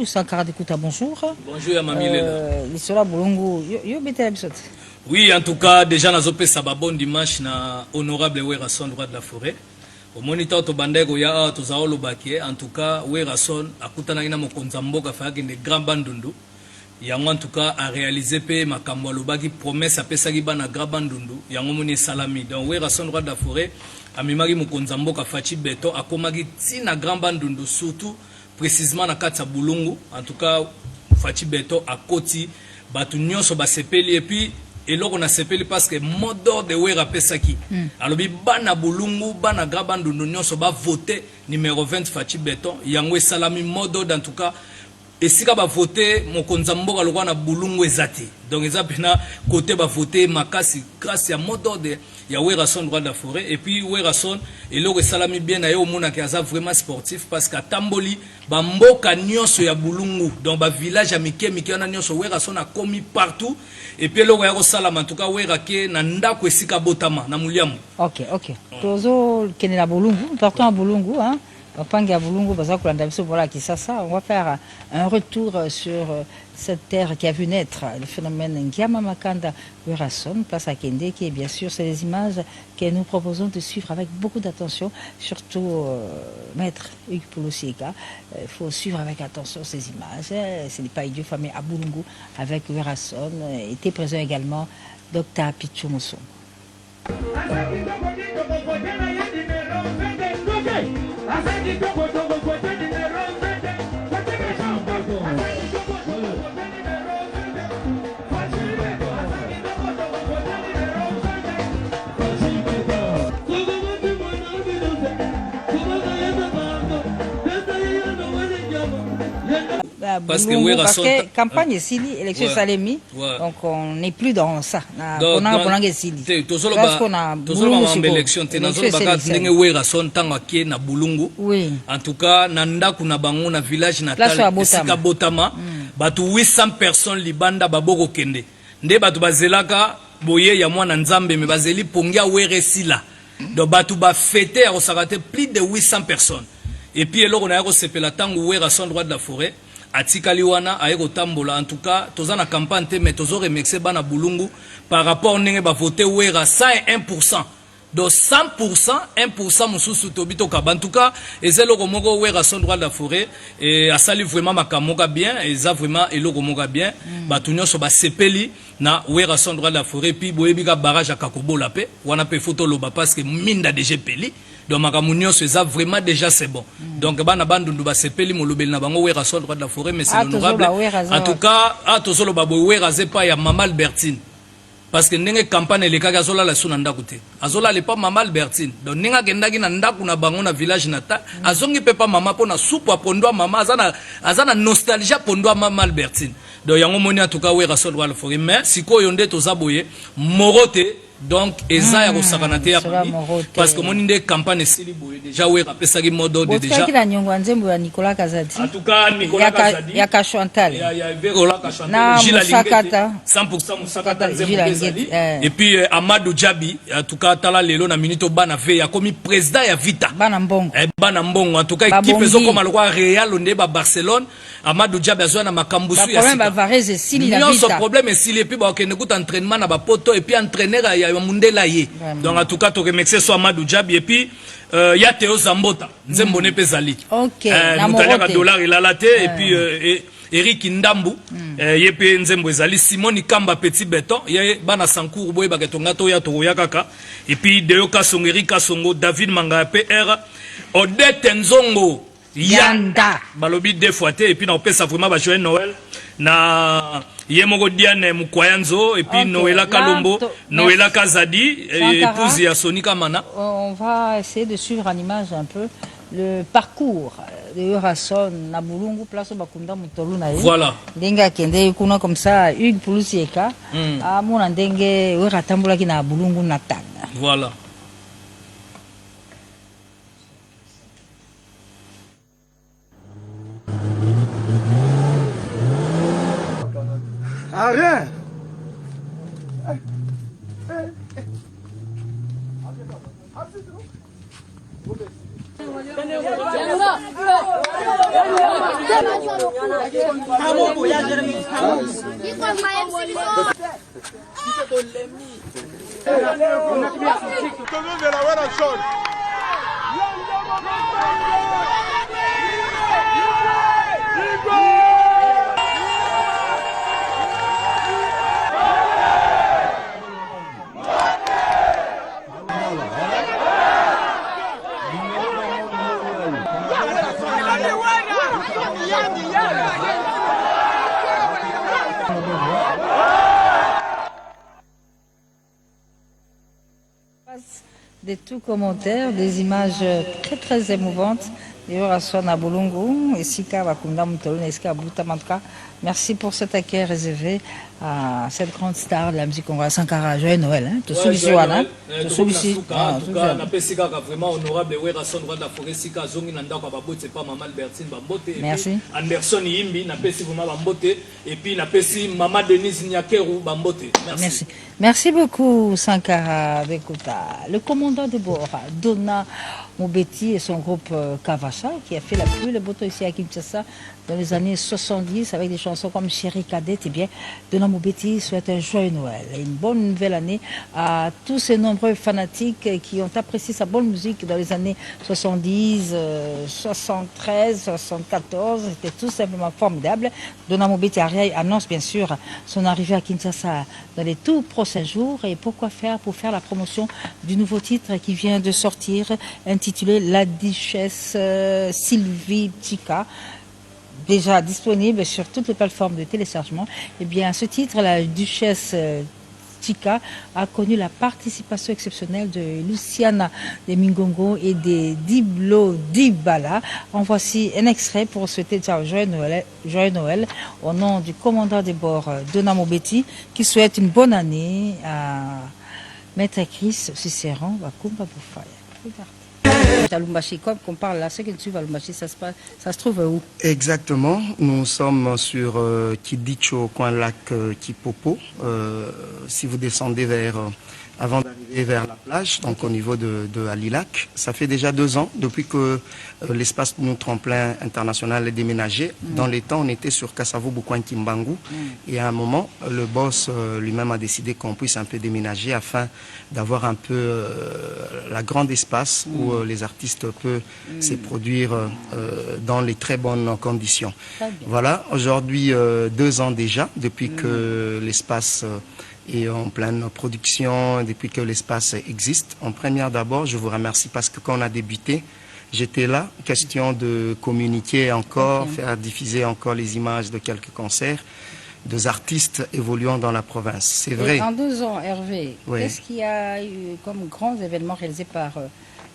Boulungu, Sankara Dekuta, bonjour. Bonjour à Mamie Lela. L'histoire Boulungu, yo bete la bisot. Oui, en tout cas, déjà, nous avons fait un bon dimanche na honorable Werason, droit de la forêt. Au moniteur, tu bandego ya tu zaolo bakie. En tout cas, Werason, à Koutana ina mokonzambo ka fa de grand bandundu. Yango en tout cas a réalisé pe makambo lobaki promesse a pesaki bana grand bandundu. Yango moni salami. Donc Werason, droit de la forêt, a mimaki mokonzambo ka fachi beton a komaki tina grand bandundu surtout précisément na katsa Bulungu. En tout cas, fachi beton a koti batu nyonso ba sepeli et puis et là on a sepeli parce que modor de Wera pesaki alors bi bana Bulungu bana grabandu nyonso ba voter numéro 20 fachi beton yango salami modor en tout cas et si ka ba voter mokonzambo ka na Bulungu ezati donc ezapena côté ba voter makasi grâce à modor de ya Werason droit de la forêt et puis Werason et là salami bien na yo mona ki aza vraiment sportif parce que tamboli ba mboka nyonso ya Bulungu donc ba village ya mike na nyonso Werason a commis partout et puis là ya salama en tout cas Werake na ndako esika botama na muliamu. OK. Tozo kene na Bulungu, partons à Bulungu hein. On va faire un retour sur cette terre qui a vu naître le phénomène Ngiama Makanda Werason, place à Kende, qui est bien sûr, c'est des images que nous proposons de suivre avec beaucoup d'attention, surtout maître Hugues Poulousieka. Il faut suivre avec attention ces images. Ce n'est pas idiot, famille à Bulungu avec Werason. Était présent également Dr Pichou Mousson. Parce que campagne est sili, élection salemi, donc on n'est plus dans ça. On a un sili. En tout cas, nanda kuna bango na village natal esika botama, batu 800 personnes libanda baboko kende. Nde batu bazelaka boye ya mwana nzambe me bazeli pongia weresila. Donc batu ba fêter a sakate plus de 800 personnes. Et puis eloko na yako sepela tangu Werason droit de la forêt. Atikali wana ayeko tambola en tout cas toza na campagne te mais tozo remixer bana Bulungu par rapport ndenge ba voter Wera 101%. Donc 100%, 1% mususu tobito kaba. En tout cas, ezelo moko Werason droit de la forêt et asali vraiment makamoka bien, eza vraiment eloko moka bien. Batu nyonso ba sepeli na Werason droit de la forêt puis boyebika barrage à Kakobola pe, wana pe photo loba parce que minda déjà peli. Donc makamunyo c'est vraiment déjà c'est bon. Donc bana bandundu ba sepeli molobeli na bango Werason droit de la forêt mais c'est honorable. En tout cas, tozolo babo Weraze pa ya Maman Albertine. Parce que n'enge campagne les kaka zola la suna ndakute. Azola le pas Maman Albertine. Donc n'enga kendaki na ndaku na bango na village natal. Azongi pe pas mama pona soupe a pondwa mama azana nostalgie pondwa Maman Albertine. Donc yango moni en tout cas Werason droit de la forêt mais siko yonde tozaboye morote. Donc eza ya kosakanate ya parce que mon inde campagne siliboye déjà Wera pesaki modo de déjà la nyongwa nzembo ya Nicolas Kazadi en tout cas Nicolas Kazadi ya Kachwantal ya Verola Kachwantal Gila Lingete 100% Musakata nzembo bezali et puis Amadou Djabi en tout cas tala lelo na minute bana ve ya komi président ya Vita bana mbongo en tout cas équipe ezo comme le roi Real onde ba Barcelone Amadou Djabi azwa na makambusu ya problème ba Varese sili la Vita non ce problème est sili et puis ba kende kuta entraînement na ba poto et puis entraîneur Mundela ye. Donc en tout cas tu remercie soit Amadou Djabi et puis ya Théo Zambota nzembo ne pezali. OK. Na dollar il a la tête et puis Eric Ndambu yepe nzembo ezali Simon Kamba Petit Béton ye bana sankour boye baketonga to ya to ya kaka et puis Deo Kasongo Eric Kasongo David Manga PR Odette Nzongo Yanda balobi deux fois et puis na opesa vraiment ba joyeux Noël na Yemoko Diane Mukwayanzo et puis Noëlla Kalombo, Noëlla Kazadi, épouse ya Sonika Mana. On va essayer de suivre en image un peu le parcours de Werason na Bulungu place Bakunda Mutolu na ye. Voilà. Denga kende kuna comme ça Hugues Poulousieka a mona ndenge Wera tambola ki na Bulungu natal. Voilà. Arrête! De tout commentaire, des images très très émouvantes. Merci pour cet accueil réservé à cette grande star de la musique congolaise, Sankara. Joyeux Noël. Hein? En tout cas, vraiment honorable merci. Anderson Yimbi, et puis Maman Denise Nyakeru Bambote. Merci. Merci beaucoup, Sankara Bekuta. Le commandant de bord, Dona Mobeti et son groupe Kavasa, qui a fait la pluie, le bateau ici à Kinshasa dans les années 70 avec des chansons comme Chéri Cadette. Eh bien, Dona Mobeti souhaite un joyeux Noël et une bonne nouvelle année à tous ces nombreux fanatiques qui ont apprécié sa bonne musique dans les années 70, 73, 74. C'était tout simplement formidable. Dona Mobeti annonce bien sûr son arrivée à Kinshasa dans les tout prochains jours. Et pourquoi faire? Pour faire la promotion du nouveau titre qui vient de sortir, intitulé La Duchesse Sylvie Chika, déjà disponible sur toutes les plateformes de téléchargement. Eh bien, ce titre, La Duchesse Chika, a connu la participation exceptionnelle de Luciana de Mingongo et de Diblo Dibala. En voici un extrait pour souhaiter joyeux Noël au nom du commandant de bord Dona Mobeti, qui souhaite une bonne année à Maître Chris Cicéron Bakumba Boufaya. À Lumbashi, comme on parle là, ce qui suit à Lumbashi, ça se trouve où? Exactement, nous sommes sur Kidicho, coin lac Kipopo. Si vous descendez avant d'arriver vers la plage, donc au niveau de Alilac, ça fait déjà 2 ans depuis que l'espace de nos tremplins international est déménagé. Dans les temps, on était sur Kassavo Boukouen Kimbangu, et à un moment, le boss lui-même a décidé qu'on puisse un peu déménager afin d'avoir un peu la grande espace où les artistes peuvent se produire dans les très bonnes conditions. Voilà, aujourd'hui 2 ans déjà depuis que l'espace est en pleine production, depuis que l'espace existe. En première d'abord, je vous remercie parce que quand on a débuté, j'étais là, question de communiquer encore, faire diffuser encore les images de quelques concerts, des artistes évoluant dans la province. C'est vrai. En 2 ans, Hervé, qu'est-ce qu'il y a eu comme grands événements réalisés par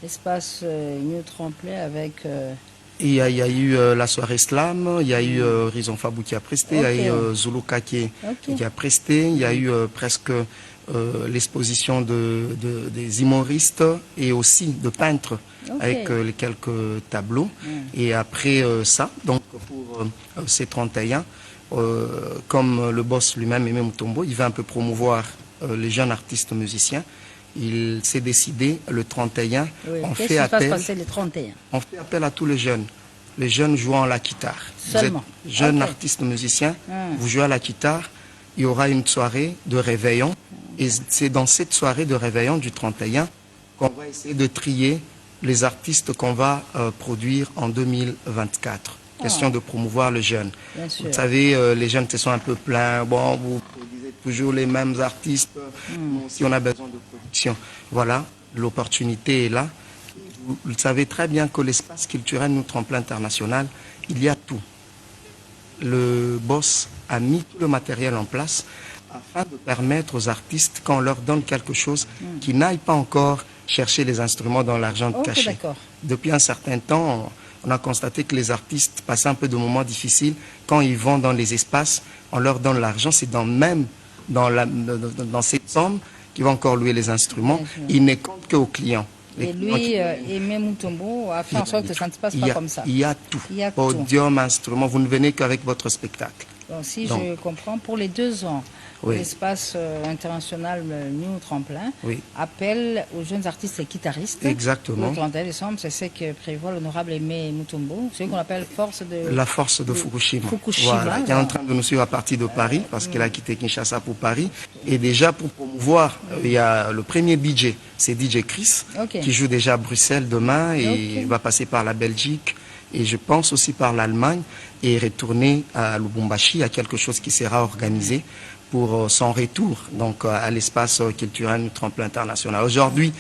l'espace New Tremplin avec... Il y a eu la soirée slam, il y a eu Horizon Fabou qui a presté, il y a eu Zuluka qui a presté, il y a eu presque l'exposition des humoristes et aussi de peintres avec les quelques tableaux. Et après ça, donc pour ces 31, comme le boss lui-même, Aimé Mutombo, il va un peu promouvoir les jeunes artistes musiciens. Il s'est décidé le 31, on fait appel à tous les jeunes jouant la guitare. Seulement. Vous êtes jeune artiste musicien, vous jouez à la guitare, il y aura une soirée de réveillon, et c'est dans cette soirée de réveillon du 31 qu'on va essayer de trier les artistes qu'on va produire en 2024. Question de promouvoir le jeune. Vous savez, les jeunes se sont un peu plaints, bon, vous produisez toujours les mêmes artistes, si on a besoin de production. Voilà, l'opportunité est là. Vous savez très bien que l'espace culturel New Tremplin International, il y a tout. Le boss a mis tout le matériel en place afin de permettre aux artistes, quand on leur donne quelque chose, qu'ils n'aillent pas encore chercher les instruments dans l'argent caché. Depuis un certain temps, on a constaté que les artistes passaient un peu de moments difficiles. Quand ils vont dans les espaces, on leur donne l'argent, c'est même dans cette somme qu'ils vont encore louer les instruments. Ils ne comptent qu'aux clients. Et lui, Aimé Mutombo a fait en sorte que ça ne se passe pas comme ça. Il y a tout. Podium, instrument, vous ne venez qu'avec votre spectacle. Bon, si je comprends, pour les 2 ans, l'espace international New Tremplin appelle aux jeunes artistes et guitaristes. Exactement. Le 31 décembre, c'est ce que prévoit l'honorable Aimé Mutombo, ce qu'on appelle la force de Fukushima. Voilà, qui est en train de nous suivre à partir de Paris, parce qu'elle a quitté Kinshasa pour Paris. Et déjà, pour promouvoir, il y a le premier DJ, c'est DJ Chris, qui joue déjà à Bruxelles demain et va passer par la Belgique. Et je pense aussi par l'Allemagne et retourner à Lubumbashi. Il y a quelque chose qui sera organisé pour son retour donc à l'espace culturel New Tremplin International. Aujourd'hui,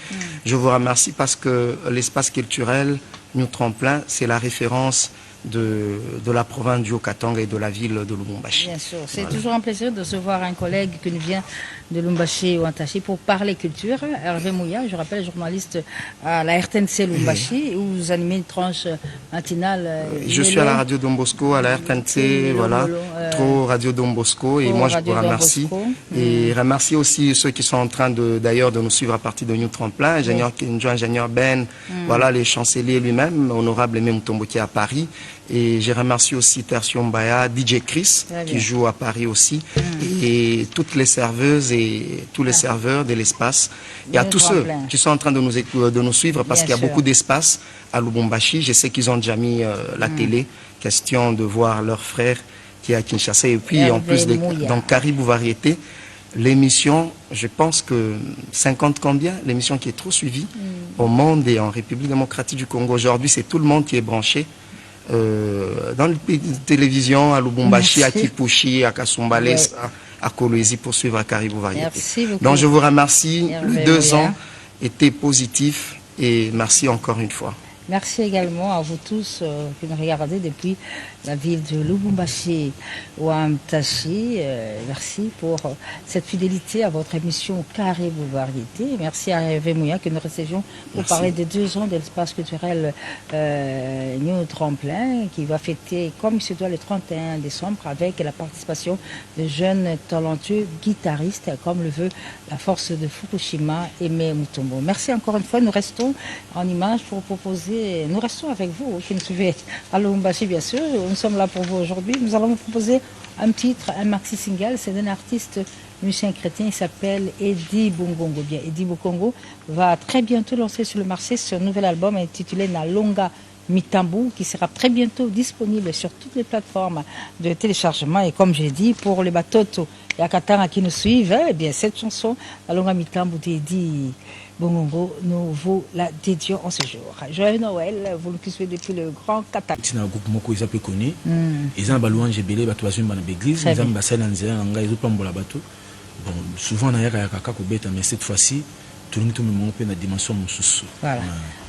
je vous remercie parce que l'espace culturel New Tremplin, c'est la référence de la province du Haut-Katanga et de la ville de Lubumbashi. Bien sûr, c'est toujours un plaisir de recevoir un collègue qui nous vient de Lubumbashi ou Antachi pour parler culture. Hervé Mouya, je rappelle, journaliste à la RTNC Lubumbashi, où vous animez une tranche matinale. Je suis à la radio Don Bosco, à la RTNC, voilà, trop radio Don Bosco, et moi je vous remercie. Et remercie aussi ceux qui sont en train d'ailleurs de nous suivre à partir de New Tremplin, ingénieur Ben, voilà, les chanceliers lui-même, honorable Aimé Mutombo qui est à Paris. Et je remercie aussi Tertio Mbaya, DJ Chris, qui joue à Paris aussi, et toutes les serveuses et tous les serveurs de l'espace. Et à tous ceux qui sont en train de nous suivre, parce qu'il y a beaucoup d'espace à Lubumbashi. Je sais qu'ils ont déjà mis la télé, question de voir leur frère qui est à Kinshasa. Et puis en plus, dans Caribou Variété, l'émission, je pense que 50 combien, l'émission qui est trop suivie au monde et en République démocratique du Congo. Aujourd'hui, c'est tout le monde qui est branché. Dans les télévisions à Lubumbashi, à Kipushi, à Kasumbales, à Kolwezi pour suivre à Caribou Variété. Donc je vous remercie. Les 2 ans étaient positifs et merci encore une fois. Merci également à vous tous qui nous regardez depuis la ville de Lubumbashi ou Antachi. Merci pour cette fidélité à votre émission Caribou Variété. Merci à Hervé Mouya que nous recevions pour parler des 2 ans de l'espace culturel New Tremplin qui va fêter comme il se doit le 31 décembre avec la participation de jeunes talentueux guitaristes comme le veut la force de Fukushima, Aimé Mutombo. Merci encore une fois. Nous restons en image pour proposer, nous restons avec vous qui nous suivez à Lubumbashi bien sûr. Nous sommes là pour vous aujourd'hui. Nous allons vous proposer un titre, un maxi single. C'est d'un artiste musicien chrétien. Il s'appelle Eddie Bongongo. Bien, Eddie Bongongo va très bientôt lancer sur le marché son nouvel album intitulé Nalonga Mitambu, qui sera très bientôt disponible sur toutes les plateformes de téléchargement. Et comme je l'ai dit, pour les batoto et Akatanga qui nous suivent, eh bien, cette chanson, Nalonga Mitambu d'Eddie Bongongo, nous vous la dédions en ce jour. Joyeux Noël, vous nous suivez depuis le Grand Katanga. C'est un groupe moko ils appellent connu. Ils ont un ballon belé bateau à une église. Ils ont un bassin en zéro, ils ont pas un bateau. Bon, souvent on a kaka kobeta, mais cette fois-ci, tout le monde me la dimension sous. Voilà.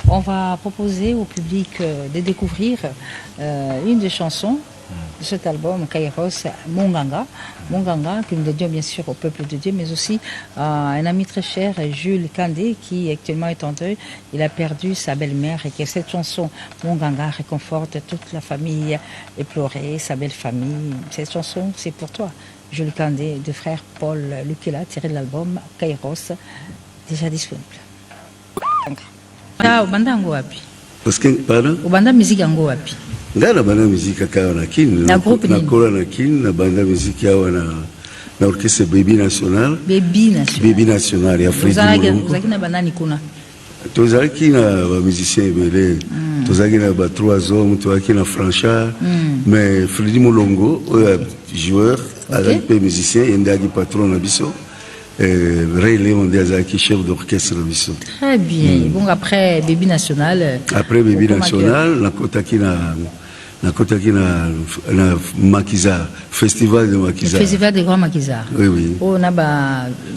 On va proposer au public de découvrir une des chansons de cet album, Kairos, Monganga. Monganga, que nous dédions bien sûr au peuple de Dieu, mais aussi à un ami très cher, Jules Kandé, qui actuellement est en deuil. Il a perdu sa belle-mère et que cette chanson, Monganga, réconforte toute la famille éplorée, sa belle famille. Cette chanson, c'est pour toi, Jules Kandé, de frère Paul Lukela, tiré de l'album Kairos, déjà disponible. Ubanda yango wapi? Parce que pardon? Ubanda musique yango wapi? Ngala bana musique akawa na kin. Na groupe ni. Na kola na kin, na banda musique yawa na orchestre Baby National. Baby National. Baby National ya Freddy Mulongo. Uzaki na banani kuna? Tozaki na ba musiciens ebele. Tozaki na ba 3 hommes, tozaki na Franchard. Mais Freddy Mulongo, joueur, avec musicien, indagi patron na biso. Ray Léon qui chef d'orchestre. Très bien. Bon, après Baby National. Après Baby National, la Kotaki na Maquisard, Festival de Maquisard. Le Festival des Grands Maquisards. Oui, oui. Oh, on a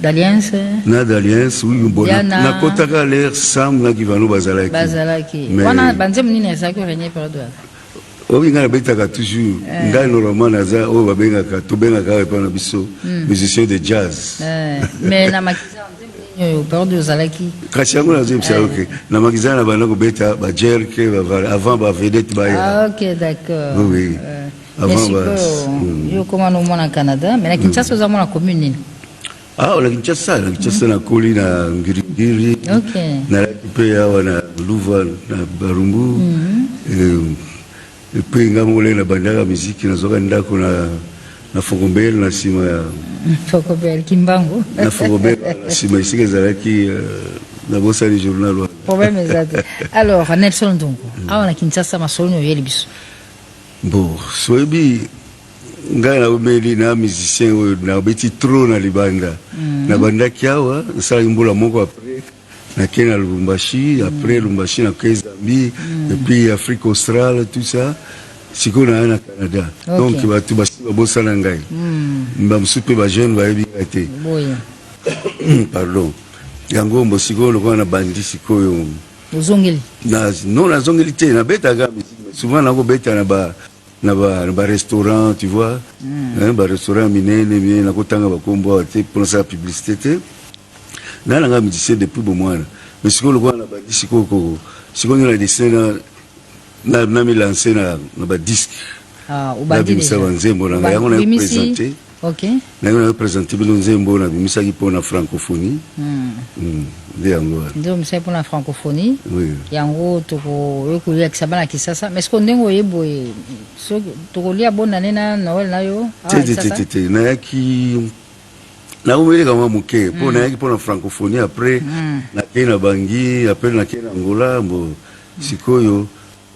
d'Alliance. Na d'Alliance, oui, bon. Na Kotaka l'air Sam na Kivano Bazalaki. Bazalaki. On a Banzem Nina Sako René Perdua. Oui, on a toujours. Dans le roman, on a bien biso musicien de jazz. Mais na Maquisard, on parle de Zalaki. Kachango na zemsa ok. Na Maquisard na bana ko beta ba jerke avant ba vedette ba. Ah ok, d'accord. Oui. Avant ba. Yo comment au monde en Canada, mais na Kinshasa za mona commune nini? Ah, on a Kinshasa na Koli na Ngirigiri. OK. Na pe ya wana Louva na Barumbu. Et puis ngamole na bandaka musique na zoka ndako na Fogobel na sima ya Fogobel Kimbangu na Fogobel na sima ici que zalaki na bossa du journal problème exact. Alors Nelson Ndungu awana Kinshasa masolo yeli biso bon soyebi ngai na omeli na musicien oyo na beti trop na libanda na banda kiawa ça imbola moko après na Kenya Lubumbashi après Lubumbashi na Zambie et puis Afrique australe tout ça siko na Canada donc batu basi babosana ngai mbamsupe ba jeune ba yebi ate pardon yango mbo siko lokona na bandi siko yo uzongeli na non na zongeli te na beta ga souvent na go beta na ba restaurant tu vois ba restaurant minene na kotanga ba kombo ate pour sa publicité na nga musicien depuis bon mois mais siko lokona na bandi siko na dessin na mi lancé na ba disque ubandi déjà nzembo na yango na présenter OK na yango na présenter bilo nzembo na bimisa ki pour la francophonie de yango ndio msai pour la francophonie oui yango toko ya kisabana kisasa mais ko ndengo yebo so toko lia bona nena Noël na yo tete na yaki na umele kama muke pour na yaki pour la francophonie après na kena bangi après na kena Angola mbo sikoyo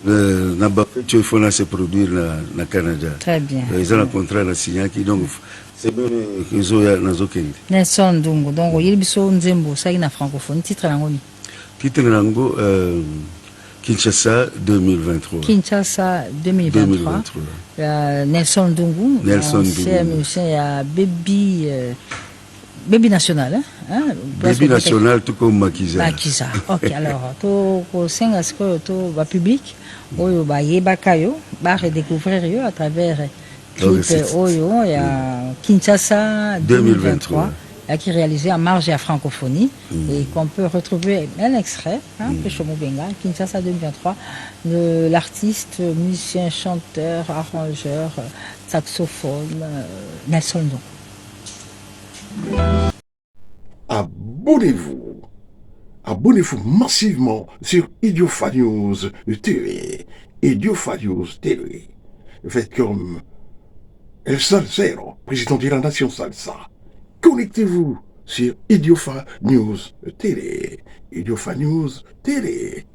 na bafetu il faut se produire na Canada. Très bien. Ils ont un contrat na signé qui donc c'est bien qu'ils ont na zokende. Nelson Ndungu donc yeli biso nzembo ça na francophonie titre nango ni. Titre nango Kinshasa 2023. Kinshasa 2023. Nelson Ndungu. C'est un musicien ya Baby National, hein? Baby National, tout comme Makiza. Makiza. Ok, alors, to senga sko to ba public, oyo ba yebaka yo, ba redécouvrir yo à travers clip oyo ya Kinshasa 2023, qui est réalisé en marge à francophonie et qu'on peut retrouver un extrait, hein, Peshomo Benga, Kinshasa 2023, de l'artiste, musicien, chanteur, arrangeur, saxophone, Nelson Ndungu. Abonnez-vous massivement sur Idiofa News TV. Idiofa News TV. Faites comme El Salsero, président de la nation Salsa. Connectez-vous sur Idiofa News TV. Idiofa News TV.